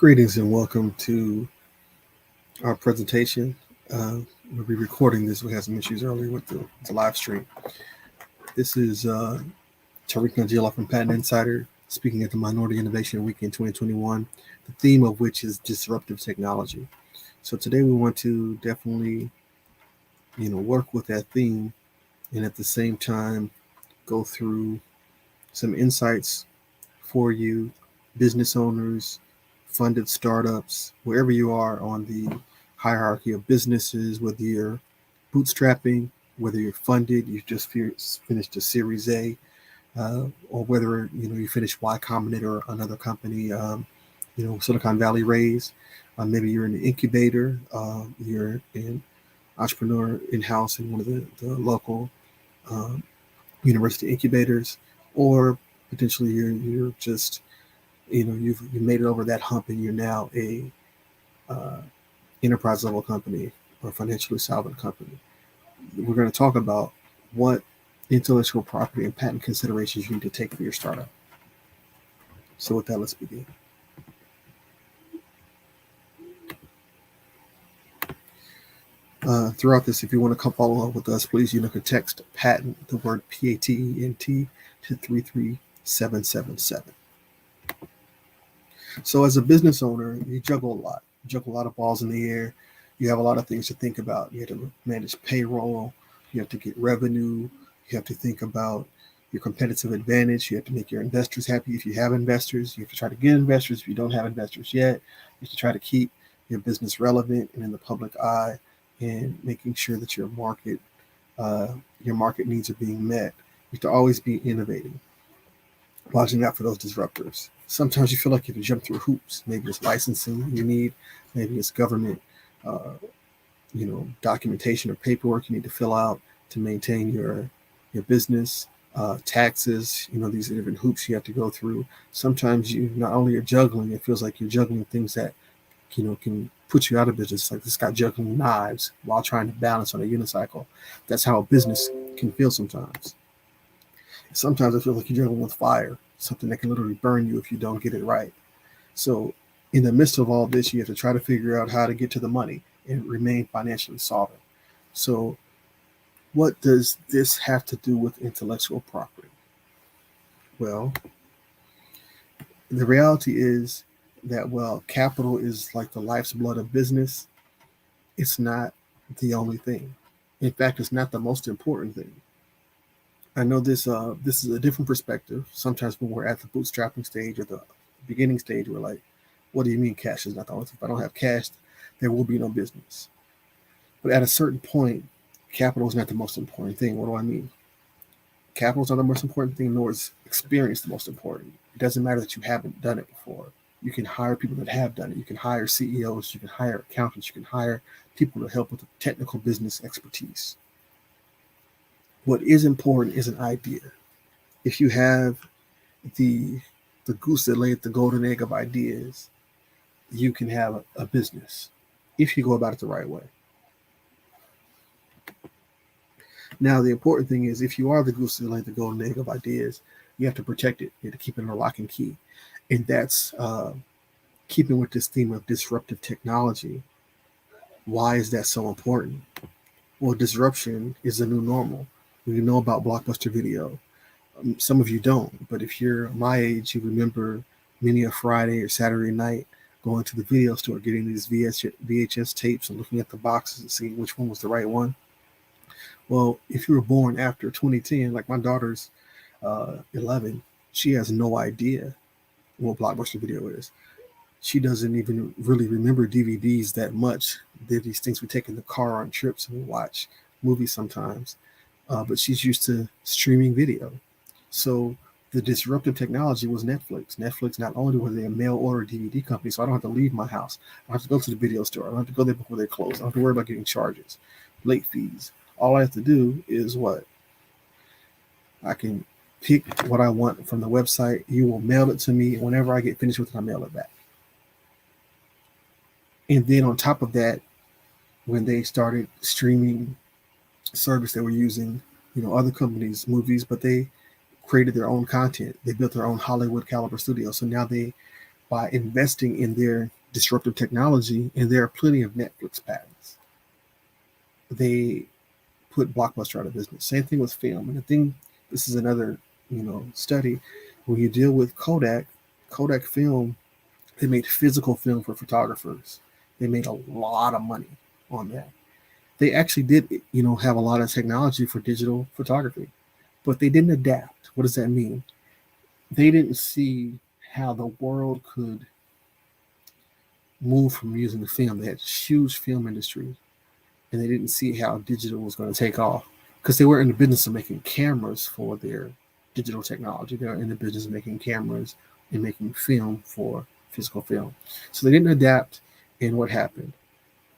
Greetings and welcome to our presentation. We'll be recording this. We had some issues earlier with the live stream. This is Tariq Najila from Patent Insider speaking at the Minority Innovation Week in 2021, the theme of which is disruptive technology. So today we want to definitely, work with that theme and at the same time go through some insights for you, business owners, funded startups, wherever you are on the hierarchy of businesses, whether you're bootstrapping, whether you're funded, you just finished a Series A, or whether you finished Y Combinator or another company, Silicon Valley raise. Maybe you're in the incubator, you're an entrepreneur in-house in one of the local university incubators, or potentially you're just you've made it over that hump and you're now a enterprise level company or financially solvent company. We're going to talk about what intellectual property and patent considerations you need to take for your startup. So with that, let's begin. Throughout this, if you want to come follow up with us, please can text patent, the word PATENT, to 33777. So as a business owner, you juggle a lot. You juggle a lot of balls in the air. You have a lot of things to think about. You have to manage payroll. You have to get revenue. You have to think about your competitive advantage. You have to make your investors happy. If you have investors, you have to try to get investors. If you don't have investors yet, you have to try to keep your business relevant and in the public eye, and making sure that your market needs are being met. You have to always be innovating, watching out for those disruptors. Sometimes you feel like you have to jump through hoops. Maybe it's licensing you need. Maybe it's government, documentation or paperwork you need to fill out to maintain your business. Taxes, these are different hoops you have to go through. Sometimes you not only are juggling, it feels like you're juggling things that can put you out of business. Like this guy juggling knives while trying to balance on a unicycle. That's how a business can feel sometimes. Sometimes I feel like you're juggling with fire, something that can literally burn you if you don't get it right. So in the midst of all this, you have to try to figure out how to get to the money and remain financially solvent. So what does this have to do with intellectual property? Well, the reality is that, capital is like the life's blood of business. It's not the only thing. In fact, it's not the most important thing. I know this is a different perspective. Sometimes when we're at the bootstrapping stage or the beginning stage, we're like, what do you mean cash is not the only thing? If I don't have cash, there will be no business. But at a certain point, capital is not the most important thing. What do I mean? Capital is not the most important thing, nor is experience the most important. It doesn't matter that you haven't done it before. You can hire people that have done it. You can hire CEOs, you can hire accountants, you can hire people to help with the technical business expertise. What is important is an idea. If you have the goose that laid the golden egg of ideas, you can have a business if you go about it the right way. Now, the important thing is if you are the goose that laid the golden egg of ideas, you have to protect it. You have to keep it in a lock and key. And that's keeping with this theme of disruptive technology. Why is that so important? Well, disruption is the new normal. We know about Blockbuster Video. Some of you don't, but if you're my age, you remember many a Friday or Saturday night going to the video store, getting these VHS tapes and looking at the boxes and seeing which one was the right one. Well, if you were born after 2010, like my daughter's 11, she has no idea what Blockbuster Video is. She doesn't even really remember DVDs that much. They're these things we take in the car on trips and we watch movies sometimes. But she's used to streaming video. So the disruptive technology was Netflix. Netflix, not only were they a mail order DVD company, so I don't have to leave my house. I don't have to go to the video store. I don't have to go there before they close. I don't have to worry about getting charges, late fees. All I have to do is what? I can pick what I want from the website. You will mail it to me. Whenever I get finished with it, I mail it back. And then on top of that, when they started streaming service, they were using, other companies' movies, but they created their own content. They built their own Hollywood caliber studio. So now they by investing in their disruptive technology, and there are plenty of Netflix patents. They put Blockbuster out of business. Same thing with film. And the thing, this is another, study. When you deal with Kodak Film, they made physical film for photographers. They made a lot of money on that. They actually did, have a lot of technology for digital photography, but they didn't adapt. What does that mean? They didn't see how the world could move from using the film. They had a huge film industry, and they didn't see how digital was going to take off because they were in the business of making cameras for their digital technology. They're in the business of making cameras and making film for physical film. So they didn't adapt, and what happened?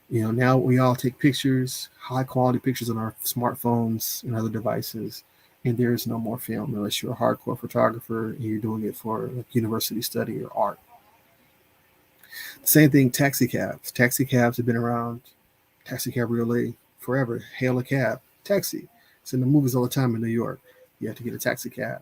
Now we all take pictures, high quality pictures on our smartphones and other devices, and there is no more film unless you're a hardcore photographer and you're doing it for like university study or art. Same thing, taxi cabs. Taxi cabs have been around, taxi cab relay forever. Hail a cab, taxi. It's in the movies all the time in New York. You have to get a taxi cab.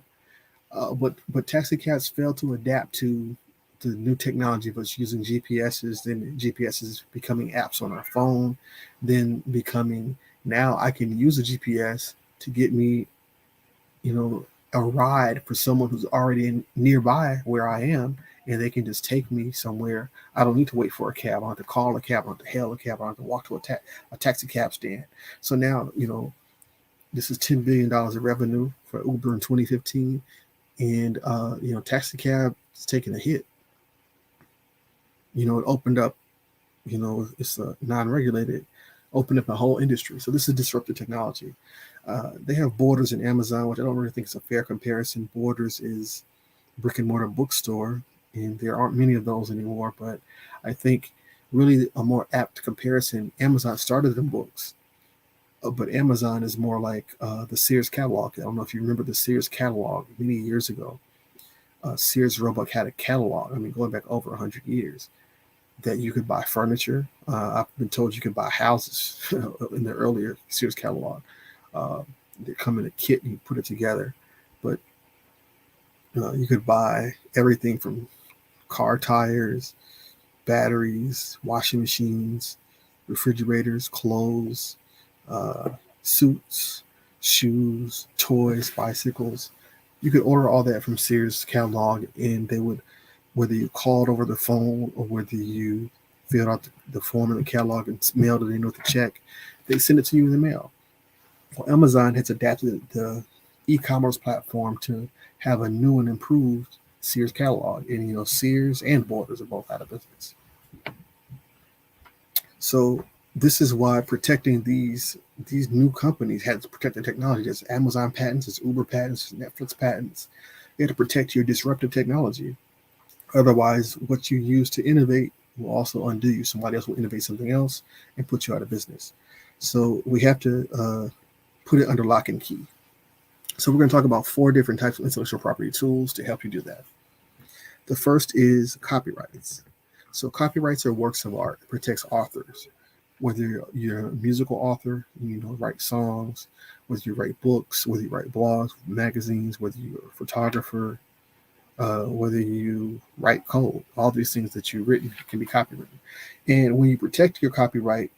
But taxi cabs failed to adapt to the new technology of us using GPSs, then GPSs becoming apps on our phone, then becoming, now I can use a GPS to get me, a ride for someone who's already nearby where I am, and they can just take me somewhere. I don't need to wait for a cab. I don't have to call a cab. I don't have to hail a cab. I don't have to walk to a taxi cab stand. So now, this is $10 billion of revenue for Uber in 2015. And, taxi cab is taking a hit. It opened up, it's non-regulated, opened up a whole industry. So this is disruptive technology. They have Borders in Amazon, which I don't really think is a fair comparison. Borders is brick and mortar bookstore, and there aren't many of those anymore. But I think really a more apt comparison, Amazon started in books, but Amazon is more like the Sears catalog. I don't know if you remember the Sears catalog many years ago. Sears Roebuck had a catalog, going back over 100 years, that you could buy furniture. I've been told you could buy houses in the earlier Sears catalog. They come in a kit and you put it together. But you could buy everything from car tires, batteries, washing machines, refrigerators, clothes, suits, shoes, toys, bicycles. You could order all that from Sears catalog, and they would, whether you called over the phone or whether you filled out the form in the catalog and mailed it in with a check, they send it to you in the mail. Well, Amazon has adapted the e-commerce platform to have a new and improved Sears catalog, and Sears and Borders are both out of business. So this is why protecting these new companies had to protect their technology. There's Amazon patents, there's Uber patents, there's Netflix patents. You have to protect your disruptive technology. Otherwise, what you use to innovate will also undo you. Somebody else will innovate something else and put you out of business. So we have to put it under lock and key. So we're going to talk about 4 different types of intellectual property tools to help you do that. The first is copyrights. So copyrights are works of art. It protects authors. Whether you're a musical author, write songs, whether you write books, whether you write blogs, magazines, whether you're a photographer, whether you write code, all these things that you've written can be copywritten. And when you protect your copyright,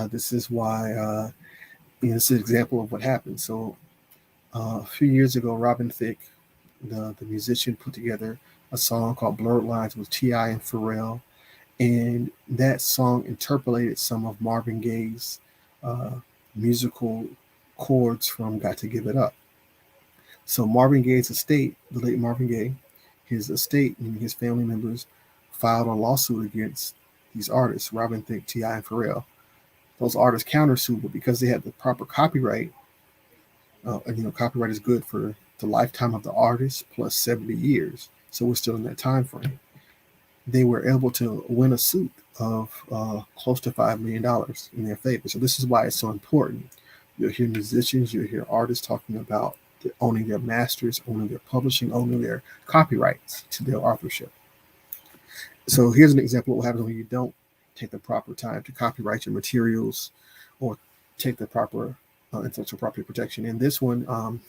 this is why, this is an example of what happened. So a few years ago, Robin Thicke, the musician, put together a song called Blurred Lines with T.I. and Pharrell. And that song interpolated some of Marvin Gaye's musical chords from Got to Give It Up. So Marvin Gaye's estate, the late Marvin Gaye, his estate and his family members filed a lawsuit against these artists, Robin Thicke, T.I., and Pharrell. Those artists countersued, but because they had the proper copyright, copyright is good for the lifetime of the artist plus 70 years. So we're still in that time frame. They were able to win a suit of close to $5 million in their favor. So this is why it's so important. You'll hear musicians, you'll hear artists talking about owning their masters, owning their publishing, owning their copyrights to their authorship. So here's an example of what happens when you don't take the proper time to copyright your materials or take the proper intellectual property protection. In this one,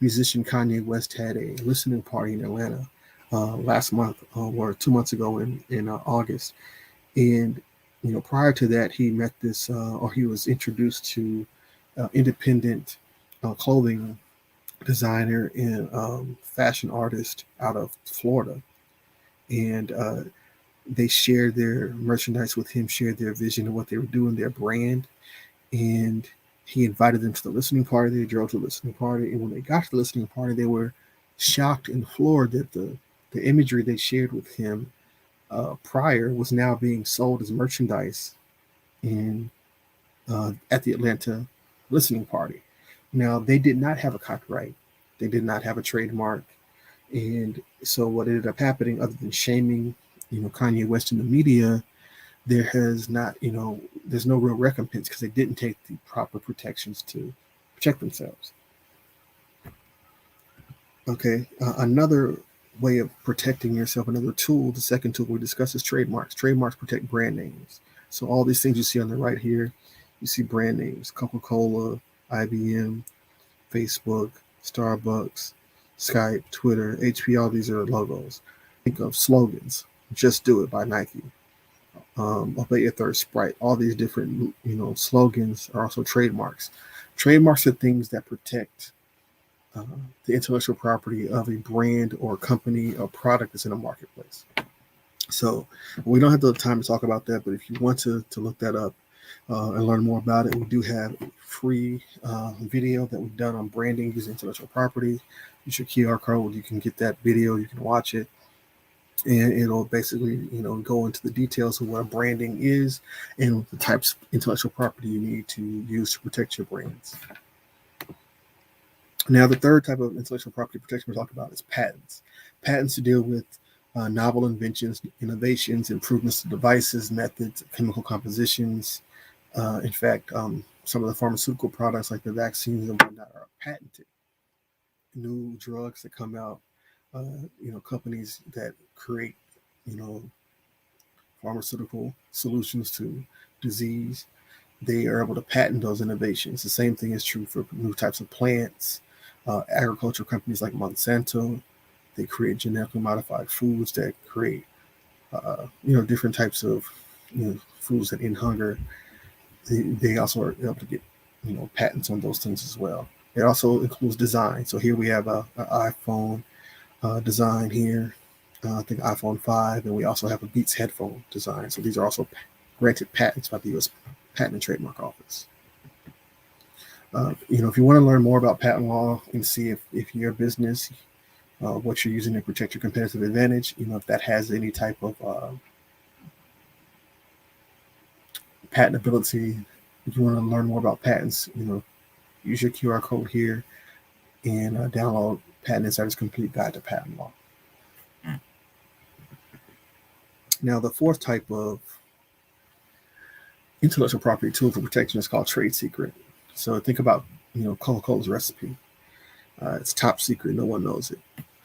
musician Kanye West had a listening party in Atlanta last month or 2 months ago in August. And prior to that, he met this or he was introduced to independent clothing designer and fashion artist out of Florida. And they shared their merchandise with him, shared their vision of what they were doing, their brand. And he invited them to the listening party. They drove to the listening party. And when they got to the listening party, they were shocked and floored that the imagery they shared with him prior was now being sold as merchandise in at the Atlanta listening party. Now, they did not have a copyright. They did not have a trademark. And so what ended up happening, other than shaming, Kanye West in the media, there has not, there's no real recompense because they didn't take the proper protections to protect themselves. Okay, another way of protecting yourself, another tool, the second tool we discuss is trademarks. Trademarks protect brand names. So all these things you see on the right here, you see brand names: Coca-Cola, IBM, Facebook, Starbucks, Skype, Twitter, HP. All these are logos. Think of slogans: "Just Do It" by Nike, "Obey Your Thirst" Sprite. All these different slogans are also trademarks. Trademarks are things that protect the intellectual property of a brand or company or product that's in a marketplace. So we don't have the time to talk about that, but if you want to look that up and learn more about it, we do have a free video that we've done on branding using intellectual property. Use your QR code. You can get that video. You can watch it. And it'll basically, go into the details of what branding is and the types of intellectual property you need to use to protect your brands. Now, the third type of intellectual property protection we're talking about is patents. Patents to deal with novel inventions, innovations, improvements to devices, methods, chemical compositions. In fact, some of the pharmaceutical products like the vaccines and whatnot are patented. New drugs that come out, companies that create, pharmaceutical solutions to disease, they are able to patent those innovations. The same thing is true for new types of plants. Agricultural companies like Monsanto, they create genetically modified foods that create, different types of, foods that end hunger. They also are able to get, patents on those things as well. It also includes design. So here we have an iPhone design here. I think iPhone 5, and we also have a Beats headphone design. So these are also granted patents by the U.S. Patent and Trademark Office. If you want to learn more about patent law and see if your business, what you're using to protect your competitive advantage, if that has any type of patentability, if you want to learn more about patents, use your QR code here and download Patent Insider's Complete Guide to Patent Law. Now, the fourth type of intellectual property tool for protection is called trade secret. So think about, Coca-Cola's recipe. It's top secret. No one knows it.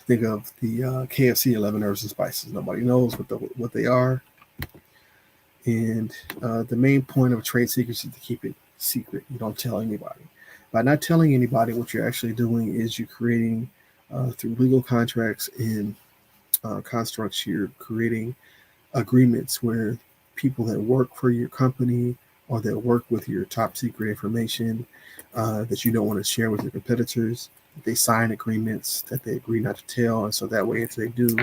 Think of the KFC 11 herbs and spices. Nobody knows what they are. And the main point of trade secrets is to keep it secret. You don't tell anybody. By not telling anybody, what you're actually doing is you're creating, through legal contracts and constructs, you're creating agreements where people that work for your company or that work with your top secret information that you don't want to share with your competitors, they sign agreements that they agree not to tell. And so that way, if they do,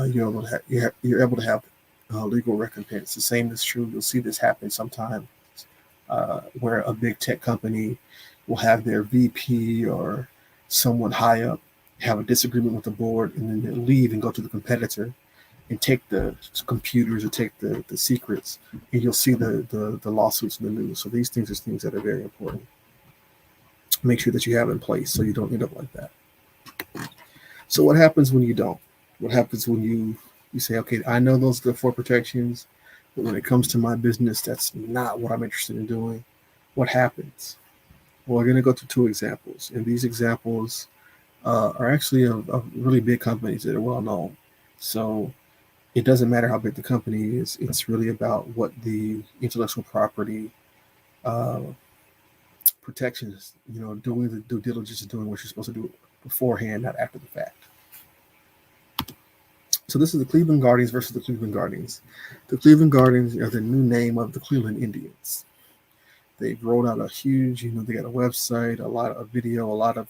you're able to have legal recompense. The same is true. You'll see this happen sometimes where a big tech company will have their VP or someone high up have a disagreement with the board, and then they leave and go to the competitor and take the computers or take the secrets, and you'll see the lawsuits in the news. So these things are things that are very important. Make sure that you have in place so you don't end up like that. So what happens when you don't? What happens when you say, okay, I know those are the four protections, but when it comes to my business, that's not what I'm interested in doing. What happens? Well, we're going to go through two examples, and these examples are actually of really big companies that are well known. So it doesn't matter how big the company is. It's really about what the intellectual property protections, doing the due diligence and doing what you're supposed to do beforehand, not after the fact. So this is the Cleveland Guardians versus the Cleveland Guardians. The Cleveland Guardians are the new name of the Cleveland Indians. They've rolled out a huge, they got a website, a lot of video, a lot of,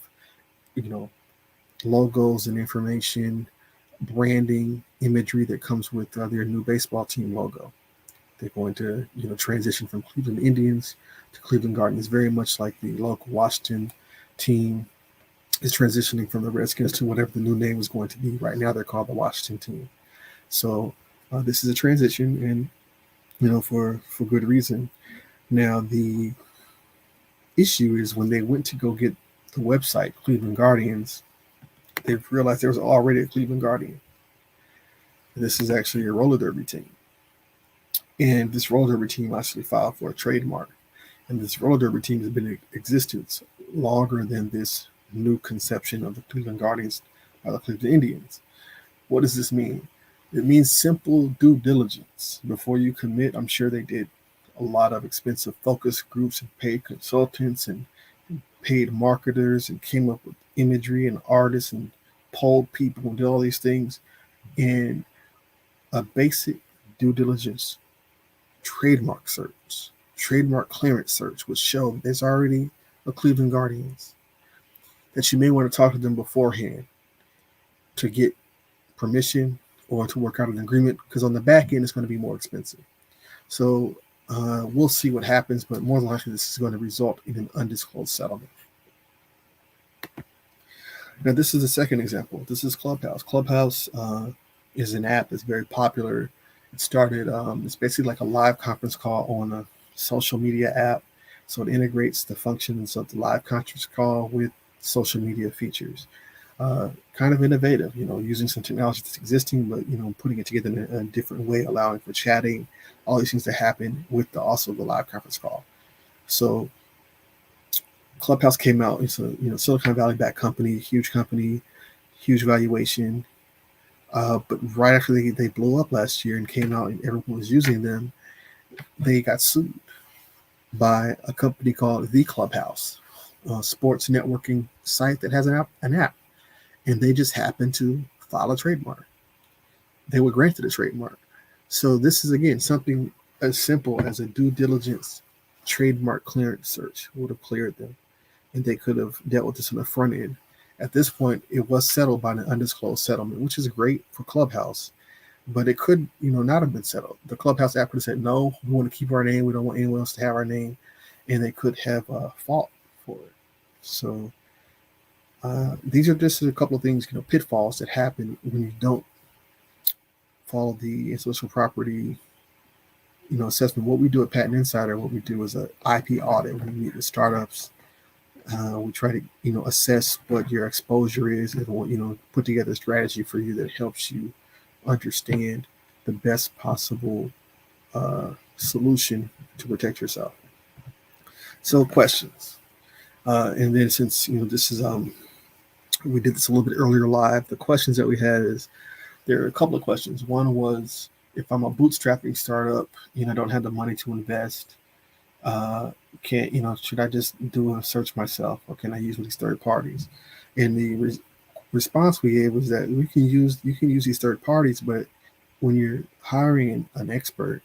you know, logos and information, branding, imagery that comes with their new baseball team logo. They're going to, transition from Cleveland Indians to Cleveland Guardians, very much like the local Washington team is transitioning from the Redskins to whatever the new name is going to be. Right now, they're called the Washington team. So this is a transition, and for good reason. Now the issue is when they went to go get the website Cleveland Guardians, they realized there was already a Cleveland Guardian. This is actually a roller derby team, and this roller derby team actually filed for a trademark. And this roller derby team has been in existence longer than this new conception of the Cleveland Guardians by the Cleveland Indians. What does this mean? It means simple due diligence. Before you commit, I'm sure they did a lot of expensive focus groups and paid consultants and paid marketers and came up with imagery and artists and polled people and did all these things. And a basic due diligence trademark search, trademark clearance search would show that there's already a Cleveland Guardians, that you may want to talk to them beforehand to get permission or to work out an agreement, because on the back end it's going to be more expensive. So we'll see what happens, but more than likely this is going to result in an undisclosed settlement. Now this is the second example. This is Clubhouse. Clubhouse is an app that's very popular. It started, it's basically like a live conference call on a social media app. So it integrates the functions of the live conference call with social media features. Kind of innovative, using some technology that's existing, but, putting it together in a different way, allowing for chatting, all these things to happen with also the live conference call. So Clubhouse came out. It's a Silicon Valley backed company, huge valuation. But right after they blew up last year and came out and everyone was using them, they got sued by a company called The Clubhouse, a sports networking site that has an app. And they just happened to file a trademark. They were granted a trademark. So this is, again, something as simple as a due diligence trademark clearance search would have cleared them. And they could have dealt with this on the front end. At this point, it was settled by an undisclosed settlement, which is great for Clubhouse, but it could, not have been settled. The Clubhouse app could have said, no, we want to keep our name. We don't want anyone else to have our name. And they could have fought for it. So these are just a couple of things, pitfalls that happen when you don't follow the intellectual property, assessment. What we do at Patent Insider, what we do is an IP audit. We meet with startups. We try to, assess what your exposure is and, put together a strategy for you that helps you understand the best possible solution to protect yourself. So questions. And then since, this is, we did this a little bit earlier live, the questions that we had is, there are a couple of questions. One was, if I'm a bootstrapping startup, I don't have the money to invest, should I just do a search myself, or can I use these third parties? And the response we gave was that you can use these third parties, but when you're hiring an expert,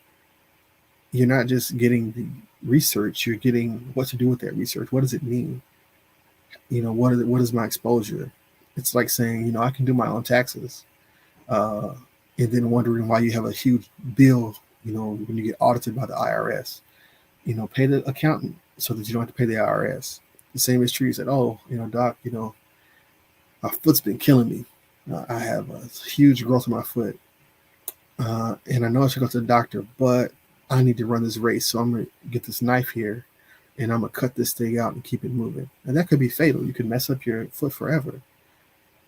you're not just getting the research, you're getting what to do with that research. What does it mean? What is my exposure? It's like saying, I can do my own taxes, and then wondering why you have a huge bill, when you get audited by the IRS. Pay the accountant so that you don't have to pay the IRS. The same is true. You said, doc, my foot's been killing me. I have a huge growth in my foot. And I know I should go to the doctor, but I need to run this race. So I'm going to get this knife here and I'm going to cut this thing out and keep it moving. And that could be fatal. You could mess up your foot forever.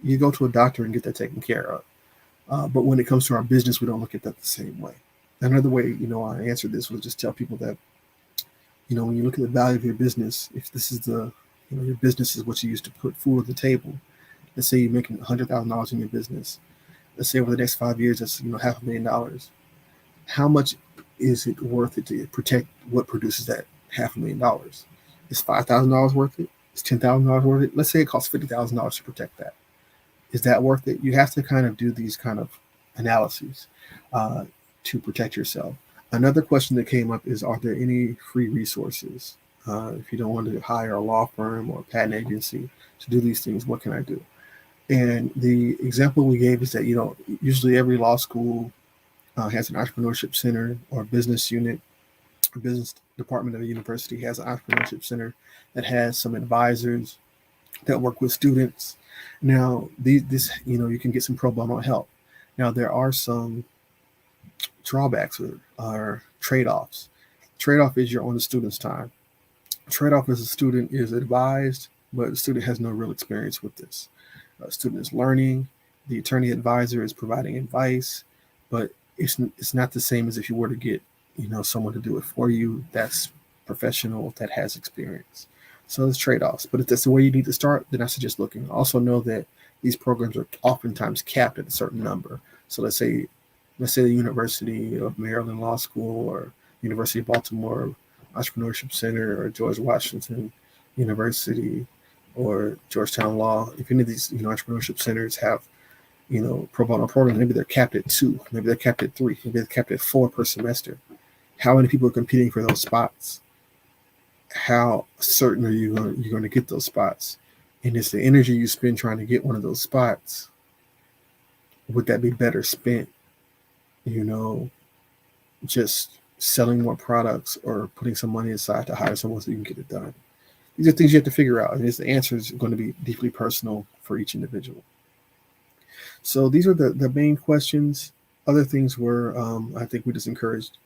You go to a doctor and get that taken care of. But when it comes to our business, we don't look at that the same way. Another way, I answered this was just tell people that, when you look at the value of your business, if this is your business is what you use to put food on the table. Let's say you're making $100,000 in your business. Let's say over the next 5 years, that's $500,000. How much is it worth it to protect what produces that $500,000? Is $5,000 worth it? Is $10,000 worth it? Let's say it costs $50,000 to protect that. Is that worth it? You have to kind of do these kind of analyses to protect yourself. Another question that came up is, are there any free resources? If you don't want to hire a law firm or a patent agency to do these things, what can I do? And the example we gave is that, usually every law school has an entrepreneurship center or business unit. A business department of a university has an entrepreneurship center that has some advisors that work with students. Now, you can get some pro bono help. Now, there are some drawbacks or trade-offs. Trade-off is you're on the student's time. Trade-off is a student is advised, but the student has no real experience with this. A student is learning. The attorney advisor is providing advice, but it's not the same as if you were to get someone to do it for you that's professional, that has experience. So there's trade-offs, but if that's the way you need to start, then I suggest looking. Also know that these programs are oftentimes capped at a certain number. So let's say the University of Maryland Law School or University of Baltimore Entrepreneurship Center or George Washington University or Georgetown Law. If any of these entrepreneurship centers have pro bono programs, maybe they're capped at 2, maybe they're capped at 3, maybe they're capped at 4 per semester. How many people are competing for those spots? How certain are you going to get those spots? And is the energy you spend trying to get one of those spots, would that be better spent, just selling more products or putting some money aside to hire someone so you can get it done? These are things you have to figure out. And the answer is going to be deeply personal for each individual. So these are the main questions. Other things were, I think we just encouraged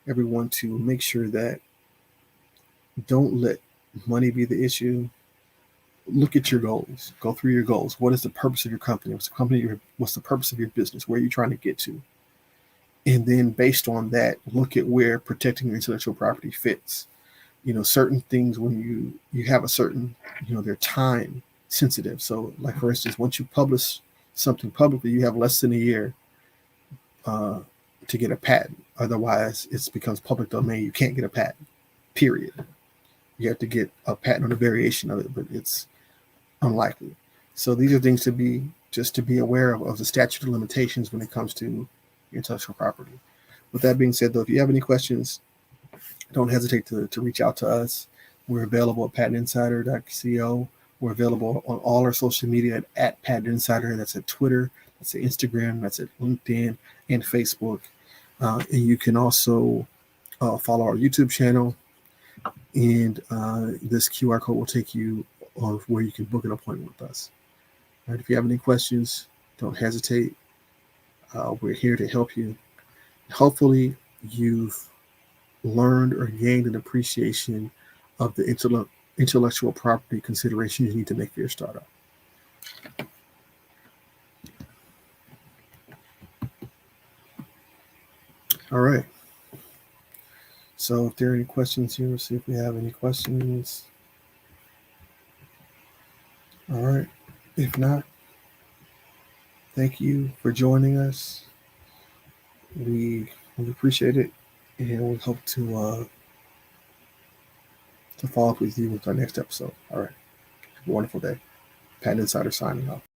everyone to make sure that don't let money be the issue. Look at your goals. Go through your goals. What is the purpose of your company? What's the purpose of your business? Where are you trying to get to? And then based on that, look at where protecting your intellectual property fits. Certain things, when you have a certain, they're time sensitive. So like, for instance, once you publish something publicly, you have less than a year to get a patent. Otherwise, it becomes public domain. You can't get a patent, period. You have to get a patent on a variation of it, but it's unlikely. So these are things to be aware of the statute of limitations when it comes to intellectual property. With that being said, though, if you have any questions, don't hesitate to reach out to us. We're available at patentinsider.co. We're available on all our social media at Patent Insider. That's at Twitter, that's at Instagram, that's at LinkedIn and Facebook. And you can also follow our YouTube channel. And this QR code will take you on where you can book an appointment with us. All right, if you have any questions, don't hesitate. We're here to help you. Hopefully, you've learned or gained an appreciation of the intellectual property considerations you need to make for your startup. All right. So if there are any questions here, we'll see if we have any questions. All right. If not, thank you for joining us. We appreciate it, and we hope to follow up with you with our next episode. All right. Have a wonderful day. Patent Insider signing off.